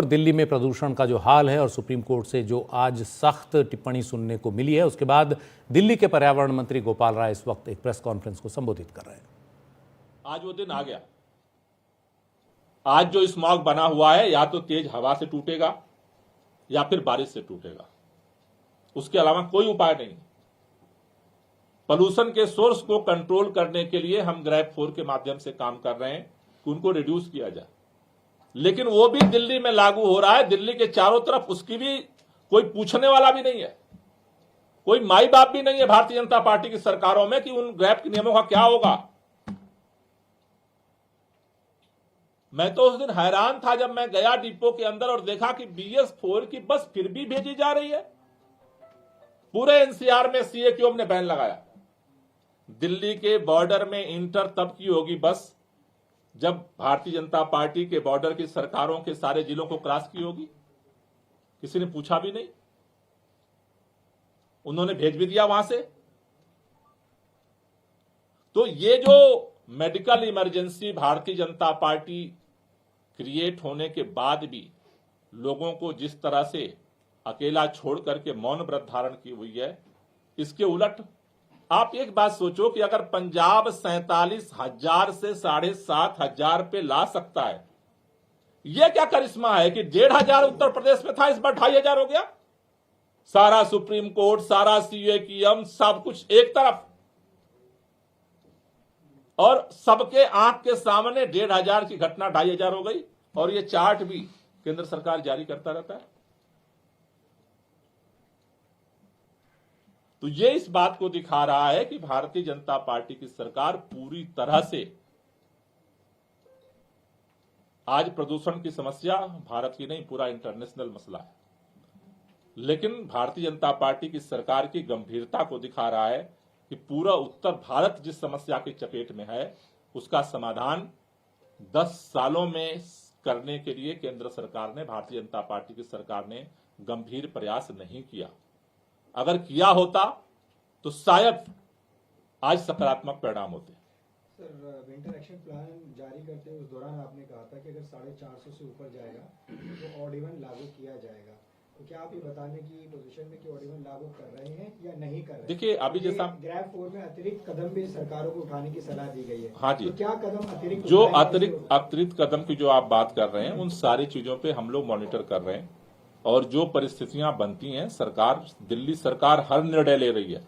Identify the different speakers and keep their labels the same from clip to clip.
Speaker 1: दिल्ली में प्रदूषण का जो हाल है और सुप्रीम कोर्ट से जो आज सख्त टिप्पणी सुनने को मिली है, उसके बाद दिल्ली के पर्यावरण मंत्री गोपाल राय इस वक्त एक प्रेस कॉन्फ्रेंस को संबोधित कर रहे हैं।
Speaker 2: आज वो दिन आ गया। आज जो स्मॉग बना हुआ है या तो तेज हवा से टूटेगा या फिर बारिश से टूटेगा, उसके अलावा कोई उपाय नहीं। पोल्यूशन के सोर्स को कंट्रोल करने के लिए हम ग्रैब 4 के माध्यम से काम कर रहे हैं कि उनको रिड्यूस किया जाए, लेकिन वो भी दिल्ली में लागू हो रहा है। दिल्ली के चारों तरफ उसकी भी कोई पूछने वाला भी नहीं है, कोई माई बाप भी नहीं है भारतीय जनता पार्टी की सरकारों में कि उन ग्रैब के नियमों का क्या होगा। मैं तो उस दिन हैरान था जब मैं गया डिपो के अंदर और देखा कि BS4 की बस फिर भी भेजी जा रही है। पूरे NCR में CAQM ने बैन लगाया। दिल्ली के बॉर्डर में इंटर तब की होगी बस जब भारतीय जनता पार्टी के बॉर्डर की सरकारों के सारे जिलों को क्रॉस की होगी। किसी ने पूछा भी नहीं, उन्होंने भेज भी दिया वहां से। तो ये जो medical emergency Bharatiya Janata party create होने के बाद भी लोगों को जिस तरह से अकेला छोड़ करके मौन व्रत धारण की हुई है, इसके उलट आप एक बात सोचो कि अगर पंजाब 47,000 से 7,500 पे ला सकता है, यह क्या करिश्मा है कि 1,500 उत्तर प्रदेश में था, इस बार 2,500 हो गया। सारा सुप्रीम कोर्ट, सारा CAQM, सब कुछ एक तरफ, और सबके आंख के सामने 1,500 की घटना 2,500 हो गई। और ये चार्ट भी केंद्र सरकार जारी करता रहता है। तो ये इस बात को दिखा रहा है कि भारतीय जनता पार्टी की सरकार पूरी तरह से, आज प्रदूषण की समस्या भारत की नहीं, पूरा इंटरनेशनल मसला है, लेकिन भारतीय जनता पार्टी की सरकार की गंभीरता को दिखा रहा है कि पूरा उत्तर भारत जिस समस्या की चपेट में है, उसका समाधान 10 सालों में करने के लिए केंद्र सरकार ने, भारतीय जनता पार्टी की सरकार ने गंभीर प्रयास नहीं किया। अगर किया होता तो शायद आज सकारात्मक परिणाम होते।
Speaker 3: सर, विंटर एक्शन प्लान जारी करते उस दौरान आपने कहा था कि अगर 450 से ऊपर जाएगा तो ऑड इवन लागू किया जाएगा। तो क्या आप ये बताने की पोजीशन में कि ऑड इवन लागू कर रहे हैं या नहीं कर रहे हैं?
Speaker 2: देखिए, अभी जैसा
Speaker 3: ग्रैब 4 में अतिरिक्त कदम भी सरकारों को उठाने की सलाह दी गई है।
Speaker 2: हाँ जी,
Speaker 3: तो क्या कदम अतिरिक्त,
Speaker 2: जो अतिरिक्त कदम की जो आप बात कर रहे हैं, उन सारी चीजों पे हम लोग मॉनिटर कर रहे हैं। और जो परिस्थितियां बनती हैं, सरकार, दिल्ली सरकार हर निर्णय ले रही है,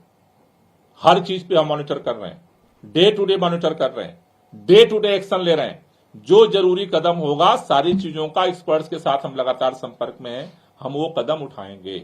Speaker 2: हर चीज पे हम मॉनिटर कर रहे हैं, डे टू डे मॉनिटर कर रहे हैं, डे टू डे एक्शन ले रहे हैं। जो जरूरी कदम होगा, सारी चीजों का एक्सपर्ट्स के साथ हम लगातार संपर्क में हैं, हम वो कदम उठाएंगे।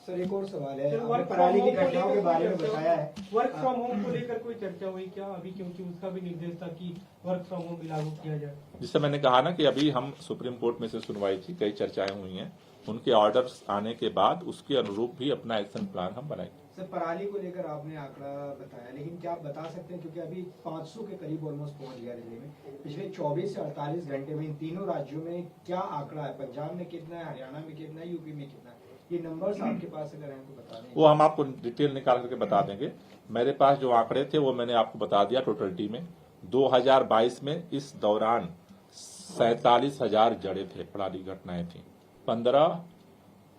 Speaker 3: सर, एक और सवाल है, आपने पराली की घटनाओं के बारे में बताया है,
Speaker 4: वर्क फ्रॉम होम को लेकर कोई चर्चा हुई क्या अभी? क्योंकि उसका भी निर्देश था कि वर्क फ्रॉम होम लागू किया जाए।
Speaker 2: जिससे मैंने कहा ना कि अभी हम सुप्रीम कोर्ट में से सुनवाई थी, कई चर्चाएं हुई हैं, उनके ऑर्डर्स आने के बाद उसके अनुरूप भी अपना एक्शन प्लान हम बनाएंगे।
Speaker 3: सर, पराली को लेकर आपने आंकड़ा बताया, लेकिन क्या आप बता सकते हैं, क्योंकि अभी 500 के करीब ऑलमोस्ट पहुंच गया दिल्ली में, पिछले 24 से 48 घंटे में इन तीनों राज्यों में क्या आंकड़ा है? पंजाब में कितना है, हरियाणा में कितना है, यूपी में कितना है? ये नंबर्स आपके पास अगर हैं तो बता दें।
Speaker 2: वो हम आपको डिटेल निकाल करके बता देंगे। मेरे पास जो आंकड़े थे वो मैंने आपको बता दिया टोटलिटी में। 2022 में इस दौरान 47,000 जड़े थे, पराली घटनाएं थी 15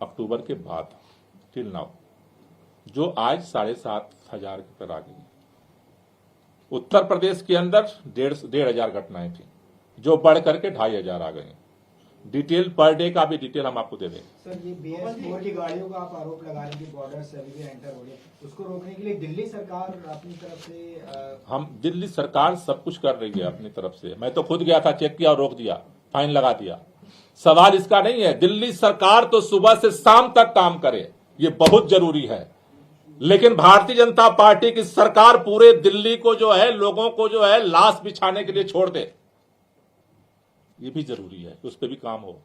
Speaker 2: अक्टूबर के बाद टिल नाउ, जो आज 7,500 पर आ गई। उत्तर प्रदेश के अंदर 1,500 घटनाएं थी, जो बढ़ करके 2,500 आ गई। डिटेल पर डे का भी डिटेल हम आपको दे देंगे।
Speaker 3: सर, ये BS4 की गाड़ियों का आप आरोप लगा रहे हैं कि बॉर्डर से अभी भी एंटर हो रही है, उसको रोकने के लिए दिल्ली सरकार अपनी तरफ से
Speaker 2: हम दिल्ली सरकार सब कुछ कर रही है अपनी तरफ से। मैं तो खुद गया था, चेक किया और रोक दिया, फाइन लगा दिया। सवाल इसका नहीं है, दिल्ली सरकार तो सुबह से शाम तक काम करे, ये बहुत जरूरी है, लेकिन भारतीय जनता पार्टी की सरकार पूरे दिल्ली को जो है, लोगों को जो है लाश बिछाने के लिए छोड़ दे, ये भी जरूरी है, उस पर भी काम हो।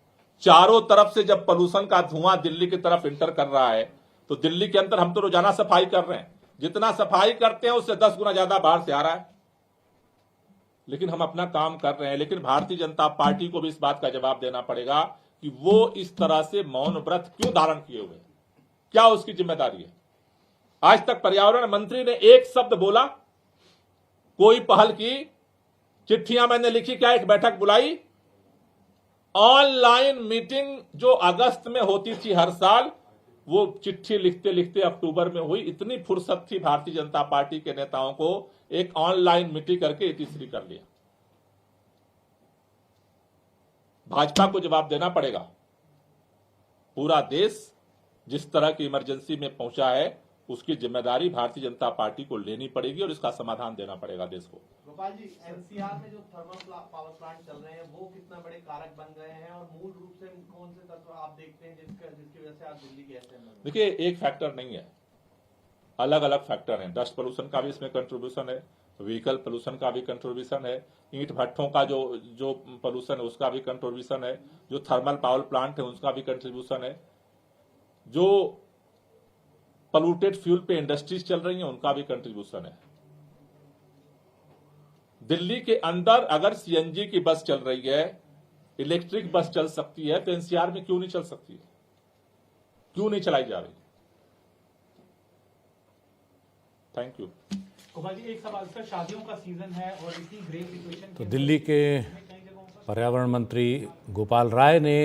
Speaker 2: चारों तरफ से जब पोल्यूशन का धुआं दिल्ली की तरफ इंटर कर रहा है, तो दिल्ली के अंदर हम तो रोजाना सफाई कर रहे हैं, जितना सफाई करते हैं उससे 10 गुना ज्यादा बाहर से आ रहा है, लेकिन हम अपना काम कर रहे हैं। लेकिन भारतीय जनता पार्टी को भी इस बात का जवाब देना पड़ेगा कि वो इस तरह से मौन व्रत क्यों धारण किए हुए, क्या उसकी जिम्मेदारी है? आज तक पर्यावरण मंत्री ने एक शब्द बोला, कोई पहल की? चिट्ठियां मैंने लिखी, क्या एक बैठक बुलाई? ऑनलाइन मीटिंग जो अगस्त में होती थी हर साल, वो चिट्ठी लिखते लिखते अक्टूबर में हुई। इतनी फुर्सत थी भारतीय जनता पार्टी के नेताओं को, एक ऑनलाइन मीटिंग करके तीसरी कर लिया। भाजपा को जवाब देना पड़ेगा। पूरा देश जिस तरह की इमरजेंसी में पहुंचा है, उसकी जिम्मेदारी भारतीय जनता पार्टी को लेनी पड़ेगी और इसका समाधान देना पड़ेगा देश को।
Speaker 5: गोपाल जी, एनसीआर में जो थर्मल पावर प्लांट चल रहे हैं वो कितना बड़े कारक बन गए हैं, और मूल रूप से कौन से तत्व आप देखते हैं जिसकी वजह से आप दिल्ली गैस हैं?
Speaker 2: देखिए, एक फैक्टर नहीं है, अलग अलग फैक्टर हैं। डस्ट पोल्यूशन का भी इसमें कंट्रीब्यूशन है, व्हीकल पोल्यूशन का भी कंट्रीब्यूशन है, ईंट भट्ठों का जो पोल्यूशन है उसका भी कंट्रीब्यूशन है, जो थर्मल पावर प्लांट है उसका भी कंट्रीब्यूशन है, जो पोल्यूटेड फ्यूल पे इंडस्ट्रीज चल रही हैं उनका भी कंट्रीब्यूशन है। दिल्ली के अंदर अगर सीएनजी की बस चल रही है, इलेक्ट्रिक बस चल सकती है, तो एनसीआर में क्यों नहीं चल सकती है? क्यों नहीं चलाई जा रही? Thank you.
Speaker 4: गोपाल जी, एक सवाल सर, शादियों का सीजन है और इसी ग्रे सिचुएशन
Speaker 1: तो दिल्ली के पर्यावरण मंत्री गोपाल राय ने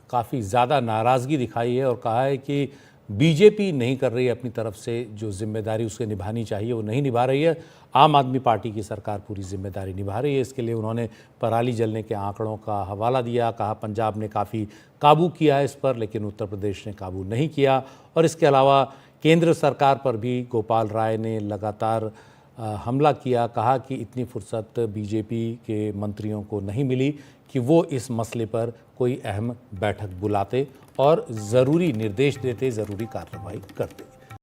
Speaker 1: काफ़ी ज़्यादा नाराज़गी दिखाई है और कहा है कि बीजेपी नहीं कर रही है अपनी तरफ से जो जिम्मेदारी उसके निभानी चाहिए वो नहीं निभा रही है। आम आदमी पार्टी की सरकार पूरी जिम्मेदारी निभा रही है। इसके लिए उन्होंने पराली जलने के आंकड़ों का हवाला दिया, कहा पंजाब ने काफ़ी काबू किया है इस पर, लेकिन उत्तर प्रदेश ने काबू नहीं किया। और इसके अलावा केंद्र सरकार पर भी गोपाल राय ने लगातार हमला किया, कहा कि इतनी फुर्सत बीजेपी के मंत्रियों को नहीं मिली कि वो इस मसले पर कोई अहम बैठक बुलाते और ज़रूरी निर्देश देते, ज़रूरी कार्रवाई करते।